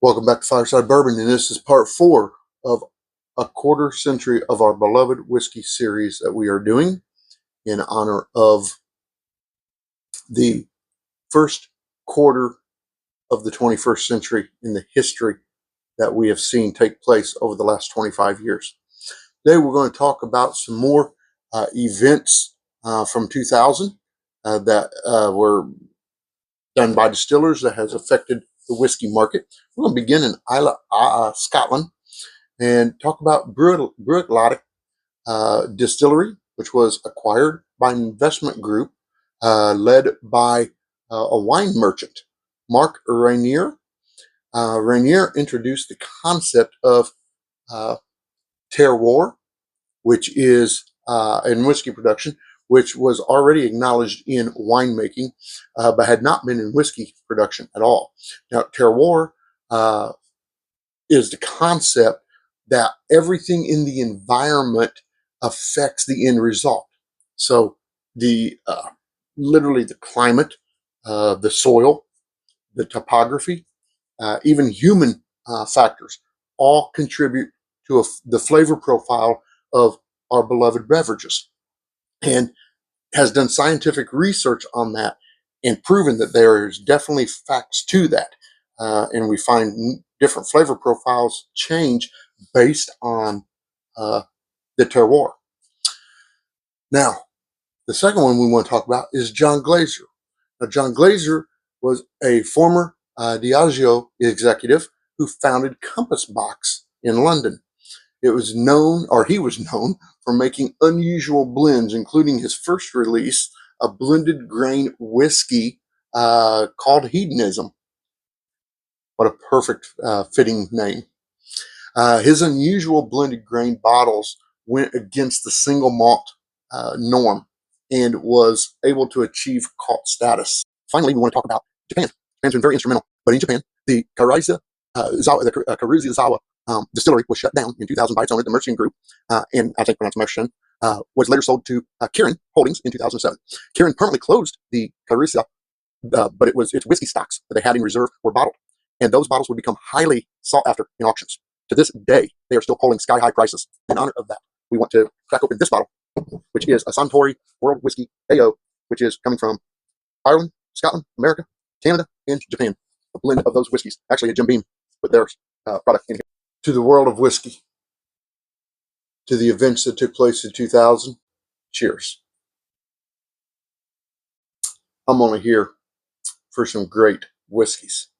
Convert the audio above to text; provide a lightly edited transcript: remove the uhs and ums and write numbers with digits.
Welcome back to Fireside Bourbon, and this is part 4 of a quarter century of our beloved whiskey series that we are doing in honor of the first quarter of the 21st century in the history that we have seen take place over the last 25 years. Today we're going to talk about some more events from 2000 that were done by distillers that has affected the whiskey market. We're going to begin in Islay, Scotland, and talk about Bruichladdich Distillery, which was acquired by an investment group led by a wine merchant, Mark Rainier. Rainier introduced the concept of terroir, which is in whiskey production, which was already acknowledged in winemaking, but had not been in whiskey production at all. Now, terroir is the concept that everything in the environment affects the end result. So the literally the climate, the soil, the topography, even human factors all contribute to the flavor profile of our beloved beverages, and has done scientific research on that and proven that there is definitely facts to that. And we find different flavor profiles change based on the terroir. Now, the second one we want to talk about is John Glaser. Now, John Glaser was a former Diageo executive who founded Compass Box in London. It was known, or he was known, for making unusual blends, including his first release, a blended grain whiskey called Hedonism. What a perfect fitting name. His unusual blended grain bottles went against the single malt norm and was able to achieve cult status. Finally, we want to talk about Japan. Japan's been very instrumental, but in Japan, the Karuizawa distillery was shut down in 2000 by its owner, the Mercian Group, and I think pronounced Mercian, was later sold to Kirin Holdings in 2007. Kirin permanently closed the Karuiza, but its whiskey stocks that they had in reserve were bottled, and those bottles would become highly sought after in auctions. To this day, they are still holding sky-high prices. In honor of that, we want to crack open this bottle, which is a Suntory World Whiskey AO, which is coming from Ireland, Scotland, America, Canada, and Japan. A blend of those whiskeys. Actually, a Jim Beam put their product in here. To the world of whiskey, to the events that took place in 2000, cheers. I'm only here for some great whiskeys.